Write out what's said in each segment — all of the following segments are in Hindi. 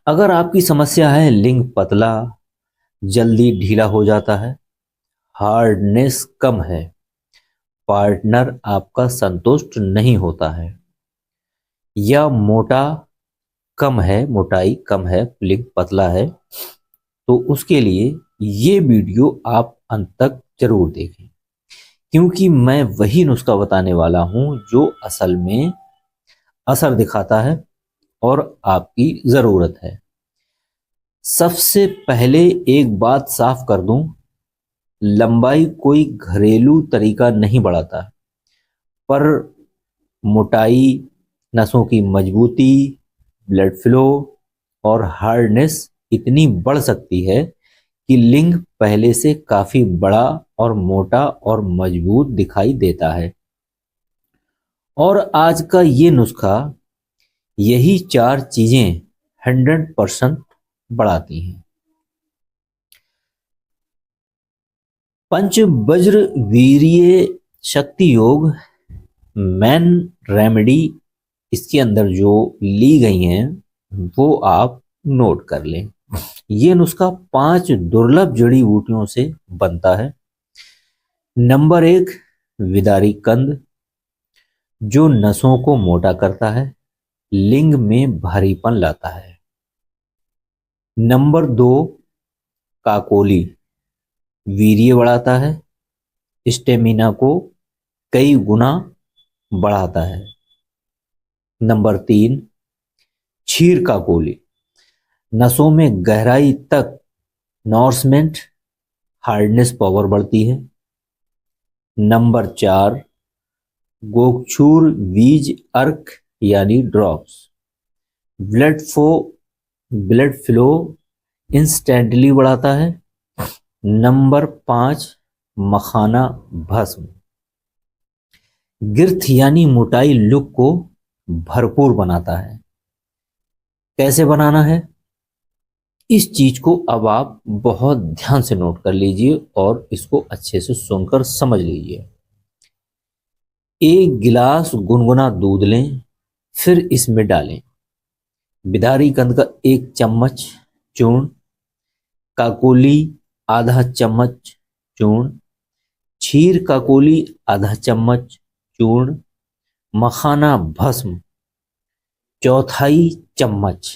अगर आपकी समस्या है लिंग पतला, जल्दी ढीला हो जाता है, हार्डनेस कम है, पार्टनर आपका संतुष्ट नहीं होता है, या मोटाई कम है, लिंग पतला है, तो उसके लिए ये वीडियो आप अंत तक जरूर देखें, क्योंकि मैं वही नुस्खा बताने वाला हूं जो असल में असर दिखाता है और आपकी ज़रूरत है। सबसे पहले एक बात साफ कर दूं, लंबाई कोई घरेलू तरीका नहीं बढ़ाता, पर मोटाई, नसों की मजबूती, ब्लड फ्लो और हार्डनेस इतनी बढ़ सकती है कि लिंग पहले से काफी बड़ा और मोटा और मजबूत दिखाई देता है। और आज का ये नुस्खा यही चार चीजें 100% बढ़ाती हैं। पंचवज्र वीर्य शक्ति योग मैन रेमेडी, इसके अंदर जो ली गई हैं वो आप नोट कर लें। ये नुस्खा 5 दुर्लभ जड़ी बूटियों से बनता है। नंबर 1, विदारी कंद, जो नसों को मोटा करता है, लिंग में भारीपन लाता है। नंबर 2, काकोली, वीर्य बढ़ाता है, स्टेमिना को कई गुना बढ़ाता है। नंबर 3, क्षीर काकोली, नसों में गहराई तक नॉर्समेंट, हार्डनेस पावर बढ़ती है। नंबर 4, गोक्षूर बीज अर्क यानी drops, blood flow blood flow instantly बढ़ाता है। नंबर 5, मखाना भस्म, गिर्थ यानी मोटाई लुक को भरपूर बनाता है। कैसे बनाना है, इस चीज को अब आप बहुत ध्यान से नोट कर लीजिए और इसको अच्छे से सुनकर समझ लीजिए। 1 गिलास गुनगुना दूध लें, फिर इसमें डालें बिदारी कंद का 1 चम्मच चूर्ण, काकोली आधा चम्मच चूर्ण, क्षीर काकोली आधा चम्मच चूर्ण, मखाना भस्म चौथाई चम्मच,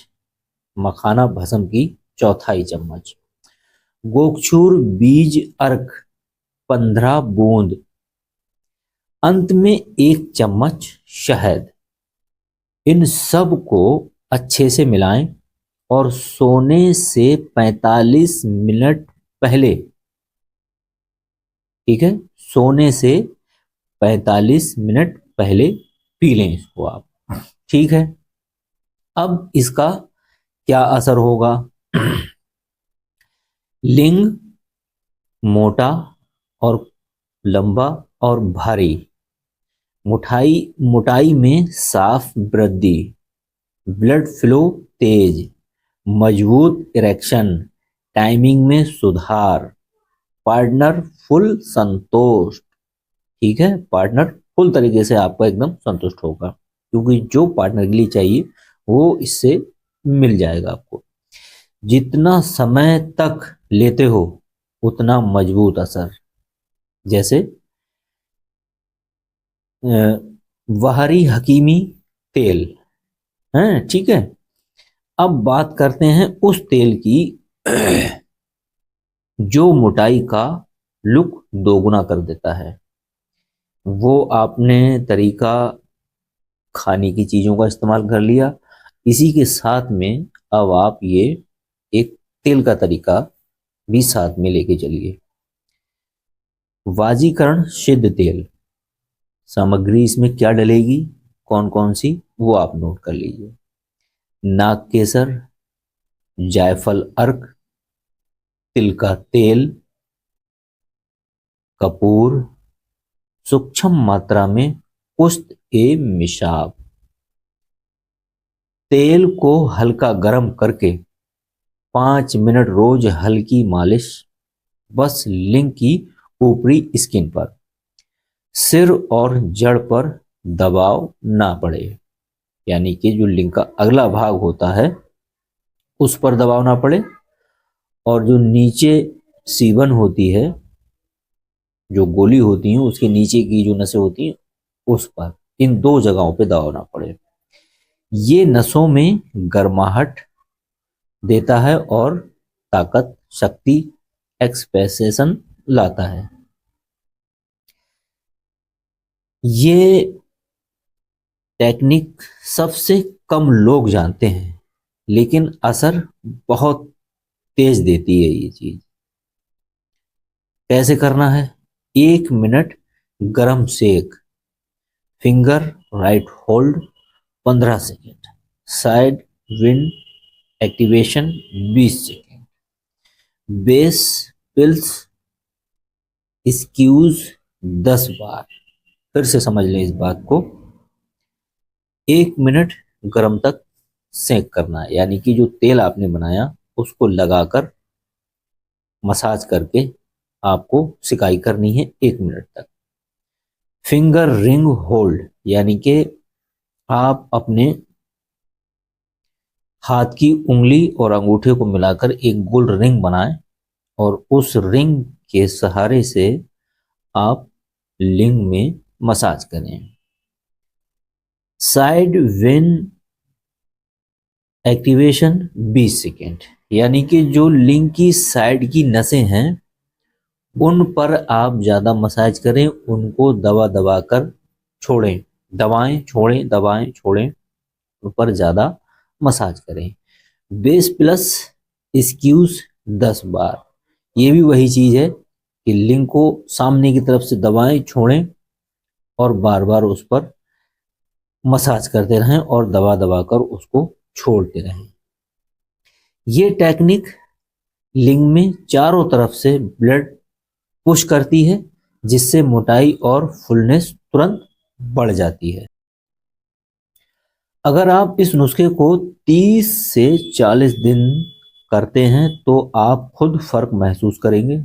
मखाना भस्म की चौथाई चम्मच, गोक्षूर बीज अर्क 15 बूंद, अंत में 1 चम्मच शहद। इन सब को अच्छे से मिलाएं और सोने से 45 मिनट पहले, ठीक है, सोने से 45 मिनट पहले पी लें इसको आप। ठीक है, अब इसका क्या असर होगा? लिंग मोटा और लंबा और भारी, मोटाई में साफ वृद्धि, ब्लड फ्लो तेज, मजबूत इरेक्शन, टाइमिंग में सुधार, पार्टनर फुल संतुष्ट। ठीक है, पार्टनर फुल तरीके से आपका एकदम संतुष्ट होगा, क्योंकि जो पार्टनर के लिए चाहिए वो इससे मिल जाएगा आपको। जितना समय तक लेते हो उतना मजबूत असर। जैसे वहरी हकीमी तेल है, ठीक है। अब बात करते हैं उस तेल की जो मोटाई का लुक दोगुना कर देता है। वो आपने तरीका खाने की चीजों का इस्तेमाल कर लिया, इसी के साथ में अब आप ये एक तेल का तरीका भी साथ में लेके चलिए। वाजीकरण सिद्ध तेल, सामग्री इसमें क्या डलेगी, कौन कौन सी, वो आप नोट कर लीजिए। नाग केसर, जायफल अर्क, तिल का तेल, कपूर, सूक्ष्म मात्रा में कुश्त ए मिशाब। तेल को हल्का गर्म करके 5 मिनट रोज हल्की मालिश, बस लिंग की ऊपरी स्किन पर, सिर और जड़ पर दबाव ना पड़े, यानी कि जो लिंग का अगला भाग होता है उस पर दबाव ना पड़े, और जो नीचे सीवन होती है, जो गोली होती है उसके नीचे की जो नसें होती हैं उस पर, इन दो जगहों पे दबाव ना पड़े। ये नसों में गर्माहट देता है और ताकत, शक्ति, एक्सपेंसेशन लाता है। ये टेक्निक सबसे कम लोग जानते हैं, लेकिन असर बहुत तेज देती है ये चीज। कैसे करना है? 1 मिनट गरम सेक, finger right hold 15 second, side wind activation 20 second, base pills squeeze 10 बार। फिर से समझ लें इस बात को, 1 मिनट गर्म तक सेक करना है, यानी कि जो तेल आपने बनाया उसको लगाकर मसाज करके आपको सिकाई करनी है 1 मिनट तक। फिंगर रिंग होल्ड, यानी कि आप अपने हाथ की उंगली और अंगूठे को मिलाकर एक गोल रिंग बनाएं और उस रिंग के सहारे से आप लिंग में मसाज करें। साइड विन एक्टिवेशन 20 सेकेंड, यानी कि जो लिंग की साइड की नसें हैं उन पर आप ज़्यादा मसाज करें, उनको दबा दबा कर छोड़ें, दबाएं छोड़ें, दबाएं छोड़ें, उन पर ज़्यादा मसाज करें। बेस प्लस स्क्यूज 10 बार, ये भी वही चीज़ है कि लिंग को सामने की तरफ से दबाएं छोड़ें और बार बार उस पर मसाज करते रहें और दबा दबा कर उसको छोड़ते रहें। ये टेक्निक लिंग में चारों तरफ से ब्लड पुश करती है, जिससे मोटाई और फुलनेस तुरंत बढ़ जाती है। अगर आप इस नुस्खे को 30 से 40 दिन करते हैं तो आप खुद फर्क महसूस करेंगे।